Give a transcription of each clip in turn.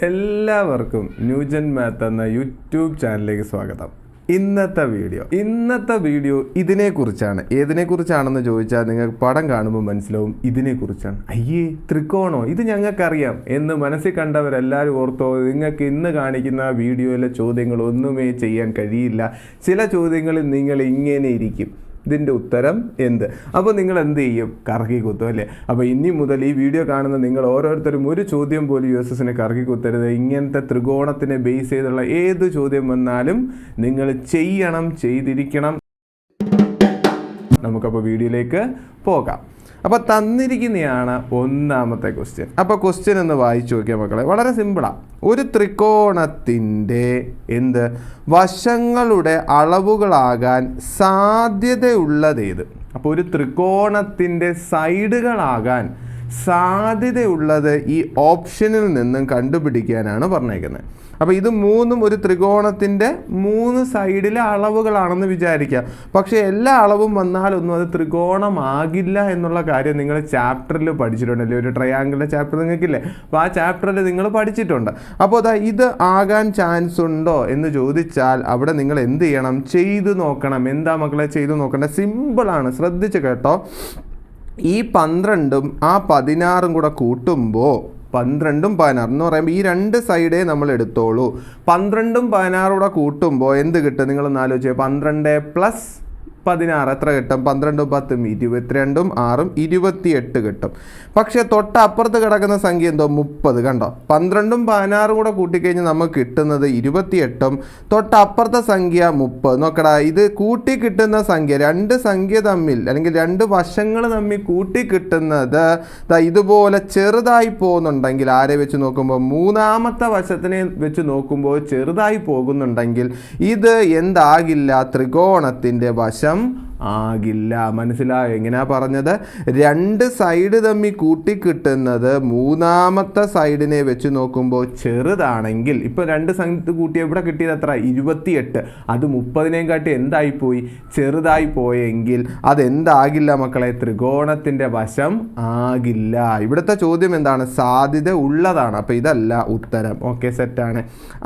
എല്ലാവർക്കും new gen math എന്ന YouTube ചാനലിലേക്ക് സ്വാഗതം. ഇന്നത്തെ വീഡിയോ ഇതിനെക്കുറിച്ചാണ്. ഏതിനെക്കുറിച്ചാണെന്ന് ചോദിച്ചാൽ നിങ്ങൾക്ക് പടം കാണുമ്പോൾ മനസ്സിലാവും ഇതിനെക്കുറിച്ചാണ്. അയ്യേ, ത്രികോണോ, ഇത് ഞങ്ങൾക്കറിയാം എന്ന് മനസ്സിൽ കണ്ടവരെല്ലാവരും ഓർത്തോ, നിങ്ങൾക്ക് ഇന്ന് കാണിക്കുന്ന വീഡിയോയിലെ ചോദ്യങ്ങൾ ഒന്നുമേ ചെയ്യാൻ കഴിയില്ല. ചില ചോദ്യങ്ങളിൽ നിങ്ങൾ ഇങ്ങനെ ഇരിക്കും, ഇതിൻ്റെ ഉത്തരം എന്ത്? അപ്പോൾ നിങ്ങൾ എന്ത് ചെയ്യും? കറക്കി കുത്തും അല്ലേ? അപ്പോൾ ഇനി മുതൽ ഈ വീഡിയോ കാണുന്ന നിങ്ങൾ ഓരോരുത്തരും ഒരു ചോദ്യം പോലും USSനെ കറക്കി കുത്തരുത്. ഇങ്ങനത്തെ ത്രികോണത്തിനെ ബേസ് ചെയ്തുള്ള ഏത് ചോദ്യം വന്നാലും നിങ്ങൾ ചെയ്തിരിക്കണം. നമുക്കപ്പോൾ വീഡിയോയിലേക്ക് പോകാം. അപ്പോൾ തന്നിരിക്കുന്നതാണ് ഒന്നാമത്തെ ക്വസ്റ്റ്യൻ. അപ്പോൾ ക്വസ്റ്റ്യൻ എന്ന് വായിച്ചു നോക്കിയാൽ മക്കളെ, വളരെ സിമ്പിളാണ്. ഒരു ത്രികോണത്തിൻ്റെ വശങ്ങളുടെ അളവുകളാകാൻ സാധ്യതയുള്ളതേത്? അപ്പോൾ ഒരു ത്രികോണത്തിൻ്റെ സൈഡുകളാകാൻ സാധ്യതയുള്ളത് ഈ ഓപ്ഷനിൽ നിന്നും കണ്ടുപിടിക്കാനാണ് പറഞ്ഞേക്കുന്നത്. അപ്പോൾ ഇത് മൂന്നും ഒരു ത്രികോണത്തിൻ്റെ 3 സൈഡിലെ അളവുകളാണെന്ന് വിചാരിക്കുക. പക്ഷേ എല്ലാ അളവും വന്നാലൊന്നും അത് ത്രികോണമാകില്ല എന്നുള്ള കാര്യം നിങ്ങൾ ചാപ്റ്ററിൽ പഠിച്ചിട്ടുണ്ടല്ലേ? ഒരു ട്രയാങ്കിളിൻ്റെ ചാപ്റ്റർ നിങ്ങൾക്കില്ലേ? അപ്പോൾ ആ ചാപ്റ്ററിൽ നിങ്ങൾ പഠിച്ചിട്ടുണ്ട്. അപ്പോൾ ഇത് ആകാൻ ചാൻസ് ഉണ്ടോ എന്ന് ചോദിച്ചാൽ അവിടെ നിങ്ങൾ എന്ത് ചെയ്യണം? ചെയ്തു നോക്കണം. എന്താ മക്കളെ ചെയ്തു നോക്കേണ്ടത്? സിമ്പിളാണ്, ശ്രദ്ധിച്ച് കേട്ടോ. ഈ 12ഉം ആ 16ഉം കൂടെ കൂട്ടുമ്പോൾ 12ഉം 16 എന്ന് പറയുമ്പോൾ ഈ 2 സൈഡേ നമ്മൾ എടുത്തോളൂ. 12ഉം 16ഉം കൂടെ കൂട്ടുമ്പോൾ എന്ത് കിട്ടും? നിങ്ങളൊന്ന് ആലോചിച്ച്. 12 + 16 എത്ര കിട്ടും? 12ഉം 10ഉം 22ഉം 6ഉം 28 കിട്ടും. പക്ഷേ തൊട്ടപ്പുറത്ത് കിടക്കുന്ന സംഖ്യ എന്തോ 30. കണ്ടോ? 12ഉം 16ഉം കൂടെ കൂട്ടിക്കഴിഞ്ഞാൽ നമുക്ക് കിട്ടുന്നത് 28ഉം തൊട്ടപ്പുറത്തെ സംഖ്യ 30. നോക്കടാ, ഇത് കൂട്ടി കിട്ടുന്ന സംഖ്യ, 2 സംഖ്യ തമ്മിൽ അല്ലെങ്കിൽ 2 വശങ്ങൾ തമ്മിൽ കൂട്ടി കിട്ടുന്നത് ഇതുപോലെ ചെറുതായി പോകുന്നുണ്ടെങ്കിൽ, ആരെ വെച്ച് നോക്കുമ്പോൾ? മൂന്നാമത്തെ വശത്തിനെ വെച്ച് നോക്കുമ്പോൾ ചെറുതായി പോകുന്നുണ്ടെങ്കിൽ ഇത് എന്താകില്ല? ത്രികോണത്തിൻ്റെ വശം ആകില്ല. മനസ്സിലായോ എങ്ങനെയാ പറഞ്ഞത്? 2 സൈഡ് തമ്മിൽ കൂട്ടിക്കിട്ടുന്നത് മൂന്നാമത്തെ സൈഡിനെ വെച്ച് നോക്കുമ്പോൾ ചെറുതാണെങ്കിൽ, ഇപ്പോൾ 2 സൈഡ് കൂട്ടിയ ഇവിടെ കിട്ടിയത് എത്ര? 28. അത് 30നെയും കാട്ടി എന്തായിപ്പോയി? ചെറുതായി പോയെങ്കിൽ അതെന്താകില്ല മക്കളെ? ത്രികോണത്തിൻ്റെ വശം ആകില്ല. ഇവിടുത്തെ ചോദ്യം എന്താണ്? സാധ്യത ഉള്ളതാണ്. അപ്പോൾ ഇതല്ല ഉത്തരം. ഓക്കെ, സെറ്റാണ്.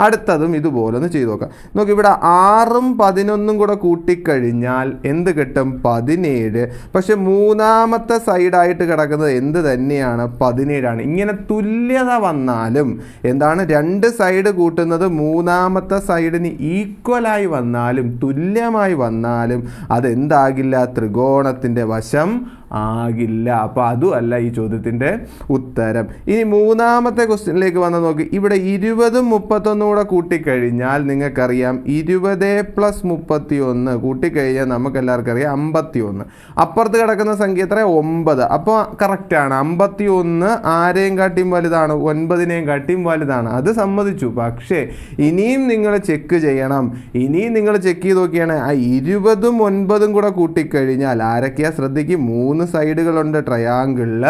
അടുത്തതും ഇതുപോലെ ഒന്ന് ചെയ്ത് നോക്കാം. നോക്കി, ഇവിടെ 6ഉം 11ഉം കൂടെ കൂട്ടിക്കഴിഞ്ഞാൽ എന്ത് കിട്ടും? 17. പക്ഷെ മൂന്നാമത്തെ സൈഡായിട്ട് കിടക്കുന്നത് എന്ത് തന്നെയാണ്? 17ആണ്. ഇങ്ങനെ തുല്യത വന്നാലും എന്താണ്? 2 സൈഡ് കൂട്ടുന്നത് മൂന്നാമത്തെ സൈഡിന് ഈക്വലായി വന്നാലും, തുല്യമായി വന്നാലും അതെന്താകില്ല? ത്രികോണത്തിൻ്റെ വശം ആകില്ല. അപ്പോൾ അതുമല്ല ഈ ചോദ്യത്തിൻ്റെ ഉത്തരം. ഇനി മൂന്നാമത്തെ ക്വസ്റ്റ്യനിലേക്ക് വന്ന് നോക്കി. ഇവിടെ 20ഉം 31 കൂടെ കൂട്ടിക്കഴിഞ്ഞാൽ നിങ്ങൾക്കറിയാം 20 + 31 കൂട്ടിക്കഴിഞ്ഞാൽ നമുക്കെല്ലാവർക്കും അറിയാം 51. അപ്പുറത്ത് കിടക്കുന്ന സംഖ്യ എത്ര? 9. അപ്പോൾ കറക്റ്റാണ്. 51 ആരെയും കാട്ടിയും വലുതാണ്? 9നെയും കാട്ടിയും വലുതാണ്. അത് സമ്മതിച്ചു. പക്ഷേ ഇനിയും നിങ്ങൾ ചെക്ക് ചെയ്യണം. ഇനിയും നിങ്ങൾ ചെക്ക് ചെയ്ത് നോക്കിയാണ്. ആ 20ഉം 9ഉം കൂടെ കൂട്ടിക്കഴിഞ്ഞാൽ ആരൊക്കെയാ? ശ്രദ്ധിക്കും, 3 സൈഡുകളുണ്ട് ട്രയാങ്കിളിൽ.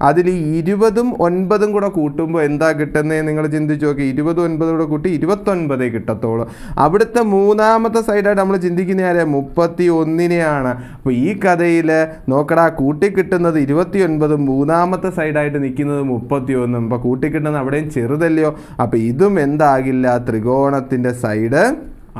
അതിൽ 20ഉം 9ഉം കൂടെ കൂട്ടുമ്പോൾ എന്താ കിട്ടുന്നത്? നിങ്ങൾ ചിന്തിച്ച് നോക്കി. 20ഉം 9ഉം കൂടെ കൂട്ടി 29 കിട്ടത്തുള്ളൂ. അവിടുത്തെ മൂന്നാമത്തെ സൈഡായിട്ട് നമ്മൾ ചിന്തിക്കുന്ന ആരെ? 31നെയാണ്. അപ്പോൾ ഈ കഥയിൽ നോക്കടാ, കൂട്ടിക്കിട്ടുന്നത് 29ഉം മൂന്നാമത്തെ സൈഡായിട്ട് നിൽക്കുന്നത് 31ഉം. അപ്പോൾ കൂട്ടിക്കിട്ടുന്നത് അവിടെയും ചെറുതല്ലയോ? അപ്പോൾ ഇതും എന്താകില്ല? ത്രികോണത്തിൻ്റെ സൈഡ്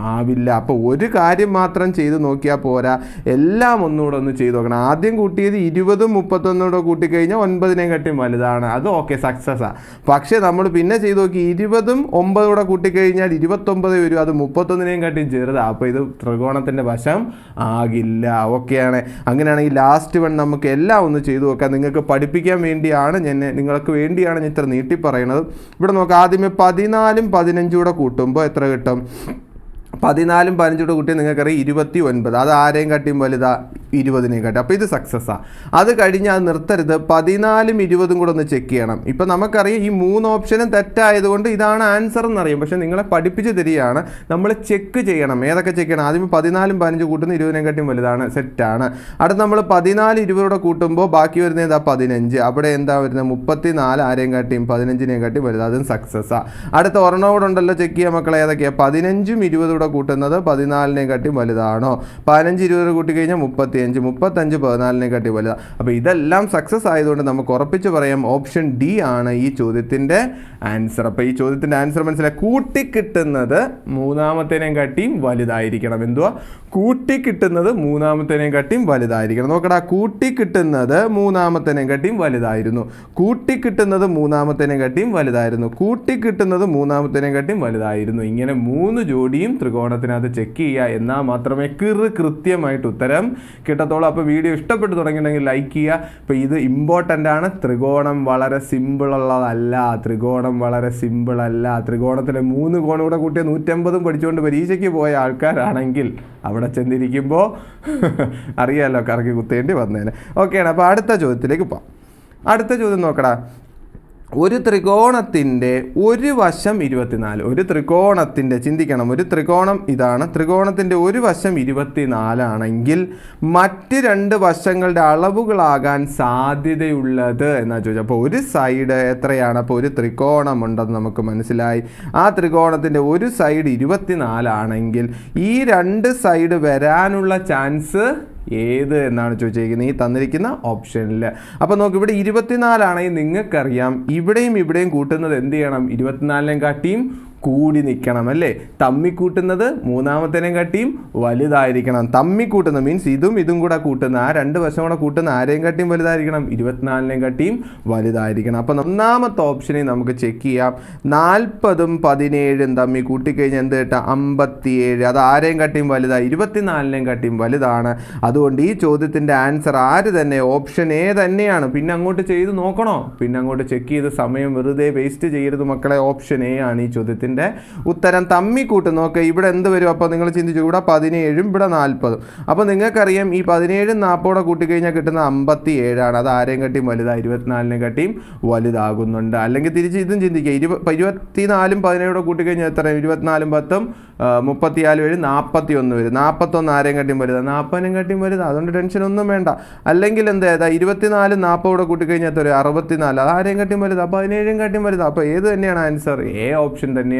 ആവില്ല. അപ്പോൾ ഒരു കാര്യം മാത്രം ചെയ്ത് നോക്കിയാൽ പോരാ, എല്ലാം ഒന്നുകൂടെ ഒന്ന് ചെയ്ത് നോക്കണം. ആദ്യം കൂട്ടിയത് 20ഉം 31ഉം കൂടെ കൂട്ടിക്കഴിഞ്ഞാൽ 9നെയും കാട്ടിയും വലുതാണ്. അത് ഓക്കെ, സക്സസ്സാണ്. പക്ഷേ നമ്മൾ പിന്നെ ചെയ്ത് നോക്കി, 20ഉം 9ഉം കൂടെ കൂട്ടിക്കഴിഞ്ഞാൽ 29 വരും. അത് 31നെയും കാട്ടിയും ചെറുതാണ്. അപ്പോൾ ഇത് ത്രികോണത്തിൻ്റെ വശം ആകില്ല. ഓക്കെയാണ്. അങ്ങനെയാണെങ്കിൽ ലാസ്റ്റ് വൺ നമുക്ക് എല്ലാം ഒന്ന് ചെയ്തു നോക്കാം. നിങ്ങൾക്ക് പഠിപ്പിക്കാൻ വേണ്ടിയാണ് നിങ്ങൾക്ക് വേണ്ടിയാണ് ഞാൻ ഇത്ര നീട്ടി പറയുന്നത്. ഇവിടെ നോക്കാം. ആദ്യമേ 14ഉം 15ഉം കൂടെ കൂട്ടുമ്പോൾ എത്ര കിട്ടും? 14ഉം 15ഉം കൂടെ കൂട്ടിയാൽ നിങ്ങൾക്കറിയാം 29. അത് ആരെയും കാട്ടിയും വലുതാ? 20നെയും കാട്ടി. അപ്പോൾ ഇത് സക്സസ്സാണ്. അത് കഴിഞ്ഞ് അത് നിർത്തരുത്. 14ഉം 20ഉം കൂടെ ഒന്ന് ചെക്ക് ചെയ്യണം. ഇപ്പോൾ നമുക്കറിയാം ഈ 3 ഓപ്ഷനും തെറ്റായതുകൊണ്ട് ഇതാണ് ആൻസർ എന്നറിയാം. പക്ഷേ നിങ്ങളെ പഠിപ്പിച്ച് തരികയാണ്. നമ്മൾ ചെക്ക് ചെയ്യണം. ഏതൊക്കെ ചെക്ക് ചെയ്യണം? ആദ്യം 14ഉം 15ഉം കൂട്ടുന്ന 20നെയും കാട്ടിയും വലുതാണ്, സെറ്റാണ്. അടുത്ത് നമ്മൾ 14 20 കൂടെ കൂട്ടുമ്പോൾ ബാക്കി വരുന്നത് എന്താ? 15. അവിടെ എന്താ വരുന്നത്? 34 ആരെയും കാട്ടിയും 15നെയും കാട്ടിയും വലുത്. അതും സക്സസ്സാണ്. അടുത്ത ഒരെണ്ണം കൂടെ ഉണ്ടല്ലോ ചെക്ക് ചെയ്യാൻ മക്കളെ. ഏതൊക്കെയാണ്? 15ഉം 20ഉം കൂടെ കൂടെ കൂട്ടുന്നത് 14 വലുതാണോ? 15 20 കൂട്ടിക്കഴിഞ്ഞാൽ 35, 35 14 വലുതാണ്. അപ്പോൾ ഇതെല്ലാം സക്സസ് ആയതുകൊണ്ട് നമുക്ക് ഉറപ്പിച്ച് പറയാം ഓപ്ഷൻ ഡി ആണ് ഈ ചോദ്യത്തിൻ്റെ ആൻസർ. അപ്പോൾ ഈ ചോദ്യത്തിൻ്റെ ആൻസർ മനസ്സിലായി. കൂട്ടിക്കിട്ടുന്നത് മൂന്നാമത്തേനേം കാട്ടിയും വലുതായിരിക്കണം. എന്തുവാ? കൂട്ടിക്കിട്ടുന്നത് മൂന്നാമത്തേനേം കാട്ടിയും വലുതായിരിക്കണം. നോക്കടാ, കൂട്ടിക്കിട്ടുന്നത് മൂന്നാമത്തേനേം കാട്ടിയും വലുതായിരുന്നു, കൂട്ടിക്കിട്ടുന്നത് മൂന്നാമത്തേനേം കാട്ടിയും വലുതായിരുന്നു, കൂട്ടിക്കിട്ടുന്നത് മൂന്നാമത്തേനേം കാട്ടിയും വലുതായിരുന്നു. ഇങ്ങനെ 3 ജോഡിയും ത്രികോണത്തിനകത്ത് ചെക്ക് ചെയ്യുക. എന്നാൽ മാത്രമേ കൃത്യമായിട്ട് ഉത്തരം കിട്ടത്തുള്ളൂ. അപ്പോൾ വീഡിയോ ഇഷ്ടപ്പെട്ടു തുടങ്ങിയിട്ടുണ്ടെങ്കിൽ ലൈക്ക് ചെയ്യുക. അപ്പോൾ ഇത് ഇമ്പോർട്ടൻ്റ് ആണ്. ത്രികോണം വളരെ സിമ്പിളുള്ളതല്ല, ത്രികോണം വളരെ സിമ്പിളല്ല. ത്രികോണത്തിലെ 3 കോൺ കൂടെ കൂട്ടിയ 150 പഠിച്ചുകൊണ്ട് പരീക്ഷയ്ക്ക് പോയ ആൾക്കാരാണെങ്കിൽ അവിടെ ചെന്നിരിക്കുമ്പോൾ അറിയാമല്ലോ, കറക്കി കുത്തേണ്ടി വന്നേനെ. ഓക്കെയാണ്. അപ്പോൾ അടുത്ത ചോദ്യത്തിലേക്ക് പോകാം. അടുത്ത ചോദ്യം നോക്കടാ. ഒരു ത്രികോണത്തിൻ്റെ ഒരു വശം 24. ഒരു ത്രികോണത്തിൻ്റെ ചിന്തിക്കണം, ഒരു ത്രികോണം ഇതാണ്, ത്രികോണത്തിൻ്റെ ഒരു വശം 24 ആണെങ്കിൽ മറ്റ് 2 വശങ്ങളുടെ അളവുകളാകാൻ സാധ്യതയുള്ളത് എന്നാ ചോദിച്ചത്. അപ്പോൾ ഒരു സൈഡ് എത്രയാണ്? അപ്പോൾ ഒരു ത്രികോണം ഉണ്ടെന്ന് നമുക്ക് മനസ്സിലായി. ആ ത്രികോണത്തിൻ്റെ ഒരു സൈഡ് 24 ആണെങ്കിൽ ഈ 2 സൈഡ് വരാനുള്ള ചാൻസ് ഏത് എന്നാണ് ചോദിച്ചിരിക്കുന്നത് ഈ തന്നിരിക്കുന്ന ഓപ്ഷനിൽ. അപ്പോൾ നോക്ക്, ഇവിടെ 24 ആണെങ്കിൽ നിങ്ങൾക്കറിയാം ഇവിടെയും കൂട്ടുന്നത് എന്ത് ചെയ്യണം? 24 കാട്ടിയും കൂടി നിൽക്കണം അല്ലേ? തമ്മിക്കൂട്ടുന്നത് മൂന്നാമത്തേനേം കാട്ടിയും വലുതായിരിക്കണം. തമ്മിക്കൂട്ടുന്നത് മീൻസ് ഇതും കൂടെ കൂട്ടുന്ന ആ 2 വശം കൂടെ കൂട്ടുന്ന ആരെയും കാട്ടിയും വലുതായിരിക്കണം? 24 കാട്ടിയും വലുതായിരിക്കണം. അപ്പം ഒന്നാമത്തെ ഓപ്ഷനെ നമുക്ക് ചെക്ക് ചെയ്യാം. 40ഉം 17ഉം തമ്മിൽ കൂട്ടിക്കഴിഞ്ഞാൽ എന്ത് കിട്ടാം? 57. അത് ആരെയും കാട്ടിയും വലുതാണ്? 24 കാട്ടിയും വലുതാണ്. അതുകൊണ്ട് ഈ ചോദ്യത്തിൻ്റെ ആൻസർ ആര് തന്നെ? ഓപ്ഷൻ എ തന്നെയാണ്. പിന്നെ അങ്ങോട്ട് ചെയ്ത് നോക്കണോ? പിന്നെ അങ്ങോട്ട് ചെക്ക് ചെയ്ത് സമയം വെറുതെ വേസ്റ്റ് ചെയ്യരുത് മക്കളെ. ഓപ്ഷൻ എ ആണ് ഈ ചോദ്യത്തിൻ്റെ ഉത്തരം. തമ്മിക്കൂട്ട് നോക്കുക, ഇവിടെ എന്ത് വരും? അപ്പോൾ നിങ്ങൾ ചിന്തിച്ചു, ഇവിടെ 17ഉം ഇവിടെ 40ഉം. അപ്പോൾ നിങ്ങൾക്കറിയാം ഈ 17ഉം 40 കൂട്ടിക്കഴിഞ്ഞാൽ കിട്ടുന്ന 57 അത് ആരെയും കാട്ടിയും വലുതാണ്? 24 കാട്ടിയും വലുതാകുന്നുണ്ട്. അല്ലെങ്കിൽ തിരിച്ച് ഇതും ചിന്തിക്കുക, 24ഉം 17 കൂട്ടിക്കഴിഞ്ഞാൽ എത്ര? 24ഉം 10ഉം 34 വരും, 41 വരും. 41 ആരെയും കാട്ടിയും വലുതാണ്? 40നും കാട്ടിയും വലുതാണ്. അതുകൊണ്ട് ടെൻഷൻ ഒന്നും വേണ്ട. അല്ലെങ്കിൽ എന്താ 24ഉം 40 കൂട്ടിക്കഴിഞ്ഞാൽ എത്ര? 64. അത് ആരെയും കാട്ടിയും വലുതാണ്? 17ഉം കാട്ടിയും വലുതാണ്. അപ്പോൾ ഏത് തന്നെയാണ് ആൻസർ? എ ഓപ്ഷൻ തന്നെയാണ്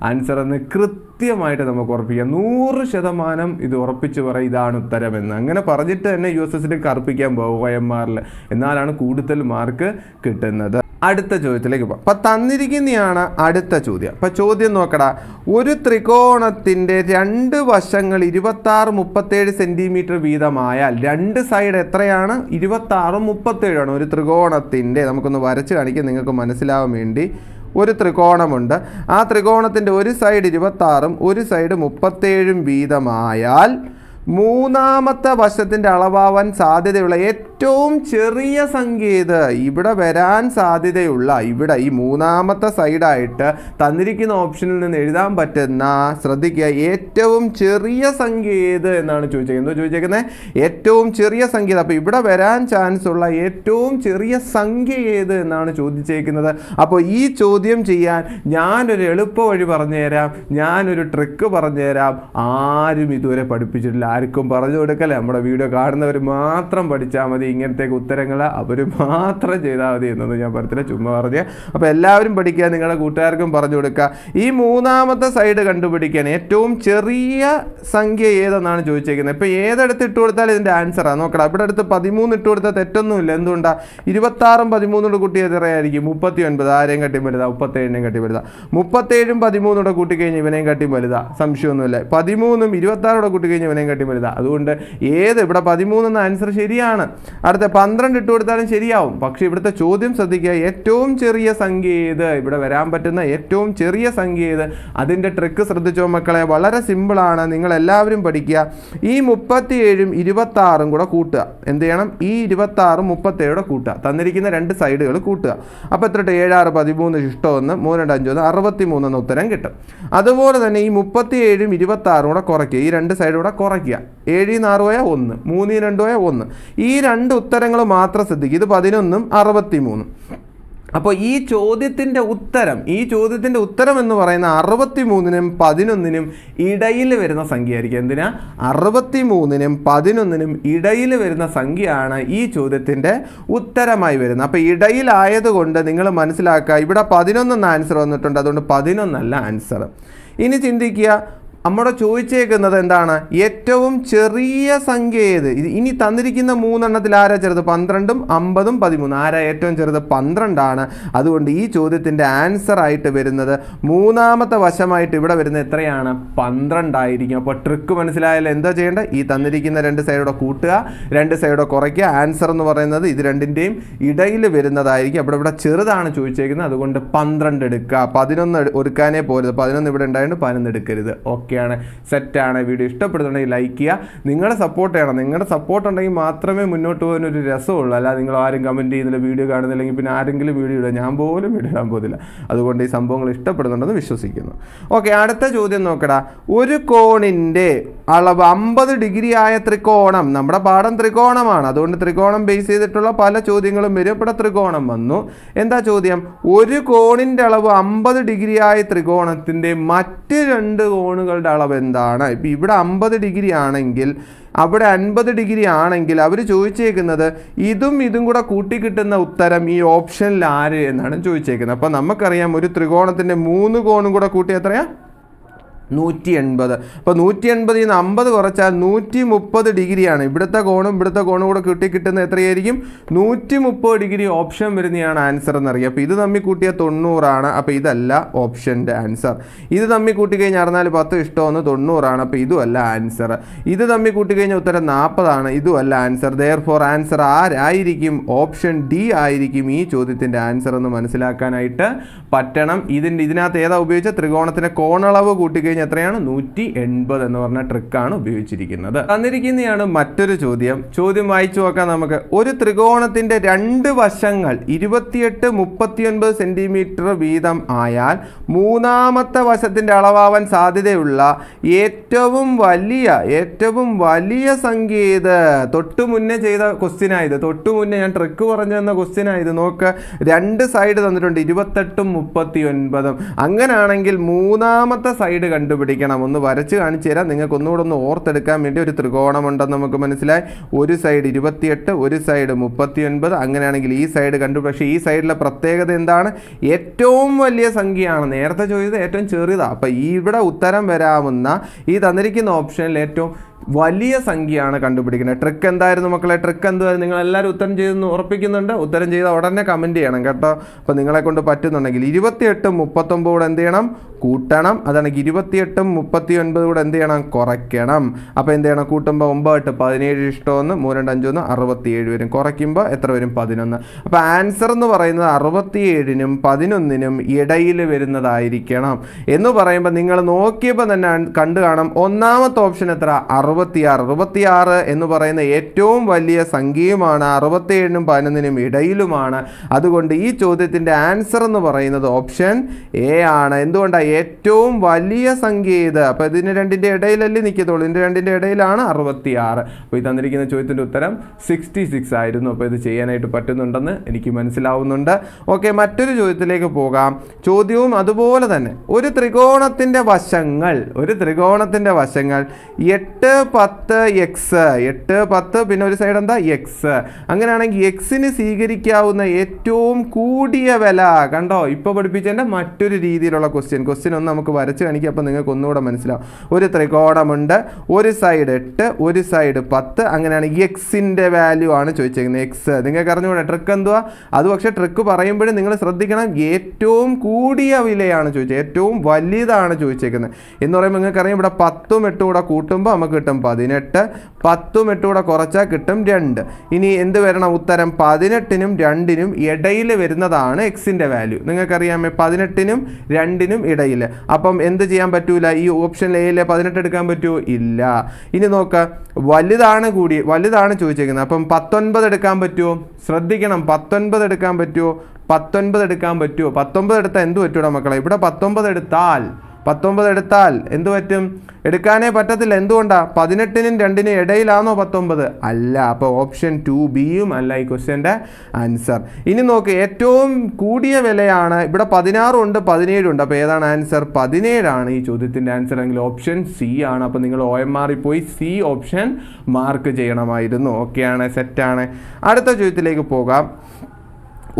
ആൻസർ എന്ന് കൃത്യമായിട്ട് നമുക്ക് ഉറപ്പിക്കാം. 100% ഇത് ഉറപ്പിച്ച് പറയും ഇതാണ് ഉത്തരമെന്ന്. അങ്ങനെ പറഞ്ഞിട്ട് തന്നെ USSൽ കറുപ്പിക്കാൻ പോകും OMRൽ. എന്നാലാണ് കൂടുതൽ മാർക്ക് കിട്ടുന്നത്. അടുത്ത ചോദ്യത്തിലേക്ക് പോകാം. അപ്പം തന്നിരിക്കുന്നതാണ് അടുത്ത ചോദ്യം. അപ്പം ചോദ്യം നോക്കടാ. ഒരു ത്രികോണത്തിൻ്റെ 2 വശങ്ങൾ 26 37 സെൻറ്റിമീറ്റർ വീതമായാൽ 2 സൈഡ് എത്രയാണ്? 26 37 ഒരു ത്രികോണത്തിൻ്റെ. നമുക്കൊന്ന് വരച്ച് കാണിക്കാം നിങ്ങൾക്ക് മനസ്സിലാവാൻ വേണ്ടി. ഒരു ത്രികോണമുണ്ട്. ആ ത്രികോണത്തിൻ്റെ ഒരു സൈഡ് 26ഉം ഒരു സൈഡ് 37ഉം വീതമായാൽ മൂന്നാമത്തെ വശത്തിൻ്റെ അളവാവാൻ സാധ്യതയുള്ള ഏറ്റവും ചെറിയ സംഖ്യ ഇത്? ഇവിടെ വരാൻ സാധ്യതയുള്ള, ഇവിടെ ഈ മൂന്നാമത്തെ സൈഡായിട്ട് തന്നിരിക്കുന്ന ഓപ്ഷനിൽ നിന്ന് എഴുതാൻ പറ്റുന്ന, ശ്രദ്ധിക്കുക, ഏറ്റവും ചെറിയ സംഖ്യ ഏത് എന്നാണ് ചോദിച്ചേക്കുന്നത്. ചോദിച്ചേക്കുന്നത് ഏറ്റവും ചെറിയ സംഖ്യ. അപ്പോൾ ഇവിടെ വരാൻ ചാൻസ് ഉള്ള ഏറ്റവും ചെറിയ സംഖ്യ ഏത് എന്നാണ് ചോദിച്ചേക്കുന്നത്. അപ്പോൾ ഈ ചോദ്യം ചെയ്യാൻ ഞാനൊരു എളുപ്പ വഴി പറഞ്ഞുതരാം, ഞാനൊരു ട്രിക്ക് പറഞ്ഞുതരാം. ആരും ഇതുവരെ പഠിപ്പിച്ചിട്ടില്ല, ആർക്കും പറഞ്ഞു കൊടുക്കല്ലേ. നമ്മുടെ വീഡിയോ കാണുന്നവർ മാത്രം പഠിച്ചാൽ മതി. ഇങ്ങനത്തെ ഉത്തരങ്ങൾ അവർ മാത്രം ചെയ്താൽ മതി എന്നൊന്നും ഞാൻ പറയത്തില്ല, ചുമ്മാ പറഞ്ഞ. അപ്പോൾ എല്ലാവരും പഠിക്കുക, നിങ്ങളുടെ കൂട്ടുകാർക്കും പറഞ്ഞു കൊടുക്കുക. ഈ മൂന്നാമത്തെ സൈഡ് കണ്ടുപിടിക്കാൻ ഏറ്റവും ചെറിയ സംഖ്യ ഏതെന്നാണ് ചോദിച്ചേക്കുന്നത്. ഇപ്പോൾ ഏതെടുത്ത് ഇട്ട് കൊടുത്താൽ ഇതിൻ്റെ ആൻസറാണ്. നോക്കണം, ഇവിടെ അടുത്ത് 13 ഇട്ട് കൊടുത്താൽ തെറ്റൊന്നുമില്ല. എന്തുകൊണ്ടാണ്? 26ഉം 13 കൂട്ടി എത്രയായിരിക്കും? 39. ആരെയും കാട്ടിയും വലുതാ? 37നെയും കാട്ടി വലുതാ. 37ഉം 13 കൂട്ടിക്കഴിഞ്ഞ് ഇവനെയും കാട്ടിയും വലുതാ, സംശയമൊന്നുമില്ല. 13ഉം 26 കൂട്ടിക്കഴിഞ്ഞ് ഇവനെയും കാട്ടിയും വലുതാ. അതുകൊണ്ട് ഏത്? ഇവിടെ 13 എന്ന ആൻസർ ശരിയാണ്. അടുത്ത 12 ഇട്ട് കൊടുത്താലും ശരിയാവും. പക്ഷേ ഇവിടുത്തെ ചോദ്യം ശ്രദ്ധിക്കുക, ഏറ്റവും ചെറിയ സംഖ്യ ഏത്? ഇവിടെ വരാൻ പറ്റുന്ന ഏറ്റവും ചെറിയ സംഖ്യ ഏത്? അതിൻ്റെ ട്രിക്ക് ശ്രദ്ധിച്ചോ മക്കളെ, വളരെ സിമ്പിളാണ്. നിങ്ങൾ എല്ലാവരും പഠിക്കുക. ഈ 37ഉം 26ഉം കൂടെ കൂട്ടുക. എന്ത് ചെയ്യണം? ഈ 26ഉം 37 കൂട്ടുക. തന്നിരിക്കുന്ന 2 സൈഡുകൾ കൂട്ടുക. അപ്പോൾ എത്ര? 7 6 13 ഇഷ്ടം 1 3 2 5 63 എന്ന ഉത്തരം കിട്ടും. അതുപോലെ തന്നെ ഈ 37ഉം 26ഉം കൂടെ കുറയ്ക്കുക. ഈ 2 സൈഡ് കൂടെ കുറയ്ക്കുക. 7 6 പോയാൽ 1, 3 2 പോയാൽ 1. ഈ 2 ഉത്തരങ്ങൾ മാത്രം ശ്രദ്ധിക്കുക. ഇത് 11ഉം 63. അപ്പോൾ ഈ ചോദ്യത്തിൻ്റെ ഉത്തരം എന്ന് പറയുന്ന 63നും 11നും ഇടയിൽ വരുന്ന സംഖ്യ ആയിരിക്കും. എന്തിനാ? 63നും 11നും ഇടയിൽ വരുന്ന സംഖ്യയാണ് ഈ ചോദ്യത്തിൻ്റെ ഉത്തരമായി വരുന്നത്. അപ്പോൾ ഇടയിലായതുകൊണ്ട് നിങ്ങൾ മനസ്സിലാക്കുക, ഇവിടെ 11 എന്ന ആൻസർ വന്നിട്ടുണ്ട്. അതുകൊണ്ട് 11 അല്ല ആൻസർ. ഇനി ചിന്തിക്കുക, നമ്മുടെ ചോദിച്ചേക്കുന്നത് എന്താണ്? ഏറ്റവും ചെറിയ സംഖ്യ ഏത്? ഇനി തന്നിരിക്കുന്ന മൂന്നെണ്ണത്തിൽ ആരാ ചെറുത്? 12ഉം 50ഉം 13. ആരാ ഏറ്റവും ചെറുത്? 12 അതുകൊണ്ട് ഈ ചോദ്യത്തിൻ്റെ ആൻസർ ആയിട്ട് വരുന്നത് മൂന്നാമത്തെ വശമായിട്ട് ഇവിടെ വരുന്നത് എത്രയാണ്? 12 ആയിരിക്കും. അപ്പോൾ ട്രിക്ക് മനസ്സിലായാലും എന്താ ചെയ്യേണ്ടത്? ഈ തന്നിരിക്കുന്ന രണ്ട് സൈഡോടെ കൂട്ടുക, രണ്ട് സൈഡോടെ കുറയ്ക്കുക. ആൻസർ എന്ന് പറയുന്നത് ഇത് രണ്ടിൻ്റെയും ഇടയിൽ വരുന്നതായിരിക്കും. അപ്പോൾ ഇവിടെ ചെറുതാണ് ചോദിച്ചേക്കുന്നത്, അതുകൊണ്ട് 12 എടുക്കുക. 11 എടുക്കാനേ പോരുത്. 11 ഇവിടെ ഉണ്ടായതുകൊണ്ട് 11 എടുക്കരുത്. ഓക്കെയാണ്, സെറ്റാണ്. വീഡിയോ ഇഷ്ടപ്പെടുന്നുണ്ടെങ്കിൽ ലൈക്ക് ചെയ്യുക. നിങ്ങളുടെ സപ്പോർട്ട് ചെയ്യണം. നിങ്ങളുടെ സപ്പോർട്ട് ഉണ്ടെങ്കിൽ മാത്രമേ മുന്നോട്ട് പോകാനൊരു രസമുള്ളൂ. അല്ലാതെ നിങ്ങൾ ആരും കമൻറ്റ് ചെയ്യുന്നില്ല, വീഡിയോ കാണുന്നില്ലെങ്കിൽ പിന്നെ ആരെങ്കിലും വീഡിയോ ഇടുക, ഞാൻ പോലും വീഡിയോ ഇടാൻ പോകുന്നില്ല. അതുകൊണ്ട് ഈ സംഭവങ്ങൾ ഇഷ്ടപ്പെടുന്നുണ്ടെന്ന് വിശ്വസിക്കുന്നു. ഓക്കെ, അടുത്ത ചോദ്യം നോക്കടാ. ഒരു കോണിൻ്റെ അളവ് 50 ഡിഗ്രി ആയ ത്രികോണം. നമ്മുടെ പാഠം ത്രികോണമാണ്, അതുകൊണ്ട് ത്രികോണം ബേസ് ചെയ്തിട്ടുള്ള പല ചോദ്യങ്ങളും വരും. ഇവിടെ ത്രികോണം വന്നു. എന്താ ചോദ്യം? ഒരു കോണിൻ്റെ അളവ് 50 ഡിഗ്രി ആയ ത്രികോണത്തിൻ്റെ മറ്റ് രണ്ട് കോണുകളുടെ അളവ് എന്താണ്? ഇപ്പം ഇവിടെ 50 ഡിഗ്രി ആണെങ്കിൽ അവിടെ 50 ഡിഗ്രി ആണെങ്കിൽ അവർ ചോദിച്ചേക്കുന്നത് ഇതും കൂടെ കൂട്ടിക്കിട്ടുന്ന ഉത്തരം ഈ ഓപ്ഷനിൽ ആര് എന്നാണ് ചോദിച്ചേക്കുന്നത്. അപ്പോൾ നമുക്കറിയാം ഒരു ത്രികോണത്തിൻ്റെ 3 കോണും കൂടെ കൂട്ടി എത്രയാ? 180. അപ്പോൾ 180 നിന്ന് 50 കുറച്ചാൽ 130 ഡിഗ്രിയാണ്. ഇവിടുത്തെ കോണും കൂടെ കൂട്ടി കിട്ടുന്നത് എത്രയായിരിക്കും? 130 ഡിഗ്രി. ഓപ്ഷൻ വരുന്നതാണ് ആൻസർ എന്നറിയാം. അപ്പോൾ ഇത് തമ്മിൽ കൂട്ടിയ 90. അപ്പോൾ ഇതല്ല ഓപ്ഷൻ്റെ ആൻസർ. ഇത് തമ്മിൽ കൂട്ടി കഴിഞ്ഞാൽ 64 10 ഇഷ്ടമെന്ന് 90. അപ്പോൾ ഇതുമല്ല ആൻസർ. ഇത് തമ്മിൽ കൂട്ടി കഴിഞ്ഞാൽ ഉത്തരം 40. ഇതുമല്ല ആൻസർ. ദെയർഫോർ ആൻസർ ആരായിരിക്കും? ഓപ്ഷൻ ഡി ആയിരിക്കും ഈ ചോദ്യത്തിൻ്റെ ആൻസർ എന്ന് മനസ്സിലാക്കാനായിട്ട് പറ്റണം. ഇതിനകത്ത് ഏതാ ഉപയോഗിച്ച? ത്രികോണത്തിൻ്റെ കോണളവ് കൂട്ടി എത്രയാണ്? 180 എന്ന് പറഞ്ഞ ട്രിക്കാണ് ഉപയോഗിച്ചിരിക്കുന്നത്. തന്നിരിക്കുന്നതാണ് മറ്റൊരു ചോദ്യം വായിച്ചു നോക്കാം നമുക്ക്. ഒരു ത്രികോണത്തിന്റെ രണ്ട് വശങ്ങൾ 28 39 സെന്റിമീറ്റർ വീതം ആയാൽ മൂന്നാമത്തെ വശത്തിന്റെ അളവാവാൻ സാധ്യതയുള്ള ഏറ്റവും വലിയ സംഖ്യ ഏത്? തൊട്ടു മുന്നേ ചെയ്ത ക്വസ്റ്റ്യൻ ആയത്. തൊട്ടു മുന്നേ ഞാൻ ട്രിക്ക് പറഞ്ഞു തന്ന ക്വസ്റ്റ്യൻ ആയത്. നോക്ക്, രണ്ട് സൈഡ് തന്നിട്ടുണ്ട്, 28ഉം 39ഉം. അങ്ങനെയാണെങ്കിൽ മൂന്നാമത്തെ സൈഡ് കണ്ടുപിടിക്കണം. ഒന്ന് വരച്ച് കാണിച്ചു തരാം, നിങ്ങൾക്ക് ഒന്നുകൂടെ ഒന്ന് ഓർത്തെടുക്കാൻ വേണ്ടി. ഒരു ത്രികോണമുണ്ടെന്ന് നമുക്ക് മനസ്സിലായി. ഒരു സൈഡ് 28, ഒരു സൈഡ് 39. അങ്ങനെയാണെങ്കിൽ ഈ സൈഡ് പക്ഷേ ഈ സൈഡിലെ പ്രത്യേകത എന്താണ്? ഏറ്റവും വലിയ സംഖ്യയാണ്. നേരത്തെ ചോദിച്ചത് ഏറ്റവും ചെറുതാണ്. അപ്പം ഇവിടെ ഉത്തരം വരാവുന്ന ഈ തന്നിരിക്കുന്ന ഓപ്ഷനിൽ ഏറ്റവും വലിയ സംഖ്യയാണ് കണ്ടുപിടിക്കുന്നത്. ട്രിക്ക് എന്തായിരുന്നു മക്കളെ? ട്രിക്ക് എന്തായിരുന്നു? നിങ്ങളെല്ലാവരും ഉത്തരം ചെയ്തെന്ന് ഉറപ്പിക്കുന്നുണ്ട്. ഉത്തരം ചെയ്താൽ ഉടനെ കമൻറ്റ് ചെയ്യണം കേട്ടോ. അപ്പോൾ നിങ്ങളെ കൊണ്ട് പറ്റുന്നുണ്ടെങ്കിൽ 28ഉം 39 കൂടെ എന്ത് ചെയ്യണം? കൂട്ടണം. അതാണെങ്കിൽ 28ഉം 39 കൂടെ എന്ത് ചെയ്യണം? കുറയ്ക്കണം. അപ്പോൾ എന്ത് ചെയ്യണം? കൂട്ടുമ്പോൾ 9 17 ഇഷ്ടമെന്ന് 3 2 5 67 വരും. കുറയ്ക്കുമ്പോൾ എത്ര വരും? 11. അപ്പോൾ ആൻസർ എന്ന് പറയുന്നത് 67നും 11നും ഇടയിൽ വരുന്നതായിരിക്കണം എന്ന് പറയുമ്പോൾ നിങ്ങൾ നോക്കിയപ്പോൾ തന്നെ കണ്ടു കാണാം. ഒന്നാമത്തെ ഓപ്ഷൻ എത്ര? 66 എന്ന് പറയുന്ന ഏറ്റവും വലിയ സംഖ്യയുമാണ്. 67നും 11നും ഇടയിലുമാണ്. അതുകൊണ്ട് ഈ ചോദ്യത്തിൻ്റെ ആൻസർ എന്ന് പറയുന്നത് ഓപ്ഷൻ എ ആണ്. എന്തുകൊണ്ടാണ്? ഏറ്റവും വലിയ സംഖ്യ ഇത്. അപ്പോൾ ഇതിന് രണ്ടിൻ്റെ ഇടയിലല്ലേ നിൽക്കത്തുള്ളൂ. ഇതിൻ്റെ രണ്ടിൻ്റെ ഇടയിലാണ് 66. അപ്പോൾ ഈ തന്നിരിക്കുന്ന ചോദ്യത്തിൻ്റെ ഉത്തരം 66 ആയിരുന്നു. അപ്പോൾ ഇത് ചെയ്യാനായിട്ട് പറ്റുന്നുണ്ടെന്ന് എനിക്ക് മനസ്സിലാവുന്നുണ്ട്. ഓക്കെ, മറ്റൊരു ചോദ്യത്തിലേക്ക് പോകാം. ചോദ്യവും അതുപോലെ തന്നെ. ഒരു ത്രികോണത്തിൻ്റെ വശങ്ങൾ 8 10 എക്സ് 8 10 പിന്നെ ഒരു സൈഡ് എന്താ? എക്സ്. അങ്ങനെയാണെങ്കിൽ എക്സിന് സ്വീകരിക്കാവുന്ന ഏറ്റവും കൂടിയ വില കണ്ടോ? ഇപ്പോൾ പഠിപ്പിച്ചതിൻ്റെ മറ്റൊരു രീതിയിലുള്ള ക്വസ്റ്റ്യൻ ഒന്ന് നമുക്ക് വരച്ച് കാണിക്കാം. അപ്പോൾ നിങ്ങൾക്ക് ഒന്നുകൂടെ മനസ്സിലാവും. ഒരു ത്രികോണമുണ്ട്, ഒരു സൈഡ് 8 ഒരു സൈഡ് 10. അങ്ങനെയാണെങ്കിൽ എക്സിൻ്റെ വാല്യൂ ആണ് ചോദിച്ചേക്കുന്നത്. എക്സ് നിങ്ങൾക്ക് അറിഞ്ഞുകൂടെ ട്രിക്ക് എന്തുവാ? അത് പക്ഷേ ട്രിക്ക് പറയുമ്പോഴും നിങ്ങൾ ശ്രദ്ധിക്കണം. ഏറ്റവും കൂടിയ വിലയാണ് ചോദിച്ചത്, ഏറ്റവും വലുതാണ് ചോദിച്ചേക്കുന്നത് എന്ന് പറയുമ്പോൾ നിങ്ങൾക്കറിയാം. ഇവിടെ 10ഉം 8ഉം കൂടെ കൂട്ടുമ്പോൾ നമുക്ക് കിട്ടും 18. 10ഉം 8ഉം കൂടെ കുറച്ചാൽ കിട്ടും 2. ഇനി എന്ത് വരണം? ഉത്തരം 18നും 2നും ഇടയിൽ വരുന്നതാണ് എക്സിൻ്റെ വാല്യൂ. നിങ്ങൾക്കറിയാമേ 18നും 2നും ഇടയിൽ. അപ്പം എന്ത് ചെയ്യാൻ പറ്റൂല? ഈ ഓപ്ഷൻ എയിലെ 18 എടുക്കാൻ പറ്റുമോ? ഇല്ല. ഇനി നോക്ക്, വലുതാണ് ചോദിച്ചേക്കുന്നത്. അപ്പം 19 എടുക്കാൻ പറ്റുമോ? ശ്രദ്ധിക്കണം, 19 എടുക്കാൻ പറ്റുമോ? 19 എടുക്കാൻ പറ്റുമോ? 19 എടുത്താൽ എന്ത് പറ്റൂടാ മക്കളെ? ഇവിടെ 19 എടുത്താൽ എന്ത് പറ്റും? എടുക്കാനേ പറ്റത്തില്ല. എന്തുകൊണ്ടാണ്? 18നും 2നും ഇടയിലാണോ 19? അല്ല. അപ്പോൾ ഓപ്ഷൻ 2ബിയും അല്ല ഈ ക്വസ്റ്റ്യൻ്റെ ആൻസർ. ഇനി നോക്ക്, ഏറ്റവും കൂടിയ വിലയാണ്. ഇവിടെ 16 ഉണ്ട് 17 ഉണ്ട്. അപ്പോൾ ഏതാണ് ആൻസർ? 17 ആണ് ഈ ചോദ്യത്തിൻ്റെ ആൻസർ എങ്കിൽ ഓപ്ഷൻ സി ആണ്. അപ്പോൾ നിങ്ങൾ OMR പോയി സി ഓപ്ഷൻ മാർക്ക് ചെയ്യണമായിരുന്നു. ഓക്കെയാണ്, സെറ്റാണ്. അടുത്ത ചോദ്യത്തിലേക്ക് പോകാം.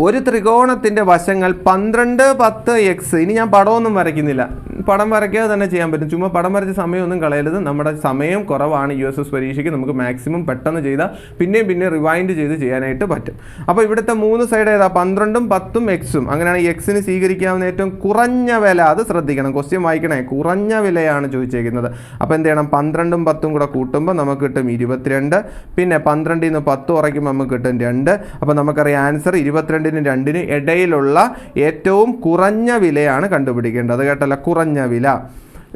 ഒരു ത്രികോണത്തിൻ്റെ വശങ്ങൾ 12 10 എക്സ്. ഇനി ഞാൻ പടമൊന്നും വരയ്ക്കുന്നില്ല, പടം വരയ്ക്കാതെ തന്നെ ചെയ്യാൻ പറ്റും. ചുമ്മാ പടം വരച്ച സമയമൊന്നും കളയരുത്. നമ്മുടെ സമയം കുറവാണ് USS പരീക്ഷയ്ക്ക്. നമുക്ക് മാക്സിമം പെട്ടെന്ന് ചെയ്താൽ പിന്നെ റിവൈൻഡ് ചെയ്ത് ചെയ്യാനായിട്ട് പറ്റും. അപ്പോൾ ഇവിടുത്തെ 3 സൈഡ് ഏതാ? 12ഉം 10ഉം എക്സും. അങ്ങനെയാണ് എക്സിന് സ്വീകരിക്കാവുന്ന ഏറ്റവും കുറഞ്ഞ വില. അത് ശ്രദ്ധിക്കണം, ക്വസ്റ്റ്യൻ വായിക്കണേ. കുറഞ്ഞ വിലയാണ് ചോദിച്ചേക്കുന്നത്. അപ്പോൾ എന്ത് ചെയ്യണം? 12ഉം 10ഉം കൂടെ കൂട്ടുമ്പോൾ നമുക്ക് കിട്ടും 22. പിന്നെ 12ൽ നിന്ന് 10 കുറയ്ക്കുമ്പോൾ നമുക്ക് കിട്ടും 2. അപ്പോൾ നമുക്കറിയാം ആൻസർ 22നും 2നും ഇടയിലുള്ള ഏറ്റവും കുറഞ്ഞ വിലയാണ് കണ്ടുപിടിക്കേണ്ടത്. കേട്ടല്ലോ, കുറഞ്ഞ വില.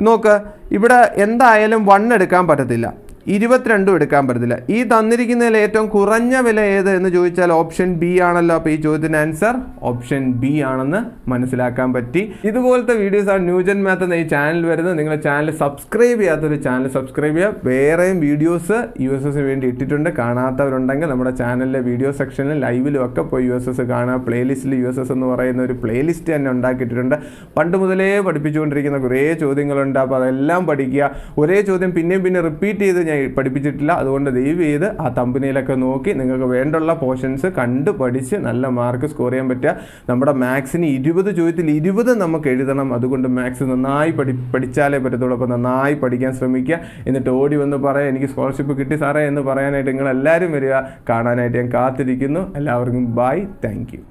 നോക്ക്, ഇവിടെ എന്തായാലും 1 എടുക്കാൻ പറ്റത്തില്ല, 22 എടുക്കാൻ പറ്റത്തില്ല. ഈ തന്നിരിക്കുന്നതിൽ ഏറ്റവും കുറഞ്ഞ വില ഏത് എന്ന് ചോദിച്ചാൽ ഓപ്ഷൻ ബി ആണല്ലോ. അപ്പോൾ ഈ ചോദ്യത്തിന് ആൻസർ ഓപ്ഷൻ ബി ആണെന്ന് മനസ്സിലാക്കാൻ പറ്റി. ഇതുപോലത്തെ വീഡിയോസാണ് ന്യൂജൻ മാത്ത് എന്ന ഈ ചാനൽ വരുന്നത്. നിങ്ങൾ ചാനൽ സബ്സ്ക്രൈബ് ചെയ്യാത്തൊരു ചാനൽ സബ്സ്ക്രൈബ് ചെയ്യുക. വേറെയും വീഡിയോസ് USSന് വേണ്ടി ഇട്ടിട്ടുണ്ട്. കാണാത്തവരുണ്ടെങ്കിൽ നമ്മുടെ ചാനലിലെ വീഡിയോ സെക്ഷനിൽ ലൈവിലും ഒക്കെ പോയി USS കാണുക. പ്ലേലിസ്റ്റിൽ USS എന്ന് പറയുന്ന ഒരു പ്ലേലിസ്റ്റ് തന്നെ ഉണ്ടാക്കിയിട്ടുണ്ട്. പണ്ട് മുതലേ പഠിപ്പിച്ചുകൊണ്ടിരിക്കുന്ന കുറേ ചോദ്യങ്ങളുണ്ട്. അപ്പോൾ അതെല്ലാം പഠിക്കുക. ഒരേ ചോദ്യം പിന്നെ റിപ്പീറ്റ് ചെയ്ത് പഠിപ്പിച്ചിട്ടില്ല. അതുകൊണ്ട് ദയവ് ചെയ്ത് ആ തമ്പനിയിലൊക്കെ നോക്കി നിങ്ങൾക്ക് വേണ്ടുള്ള പോർഷൻസ് കണ്ടു പഠിച്ച് നല്ല മാർക്ക് സ്കോർ ചെയ്യാൻ പറ്റുക. നമ്മുടെ മാത്സിന് 20 ചോദ്യത്തിൽ 20 നമുക്ക് എഴുതണം. അതുകൊണ്ട് മാത്സ് നന്നായി പഠിച്ചാലേ പറ്റത്തുള്ളൂ. അപ്പോൾ നന്നായി പഠിക്കാൻ ശ്രമിക്കുക. എന്നിട്ട് ഓടി വന്ന് പറയാം എനിക്ക് സ്കോളർഷിപ്പ് കിട്ടി സാറേ എന്ന് പറയാനായിട്ട് നിങ്ങളെല്ലാവരും വരിക. കാണാനായിട്ട് ഞാൻ കാത്തിരിക്കുന്നു. എല്ലാവർക്കും ബൈ, താങ്ക് യു.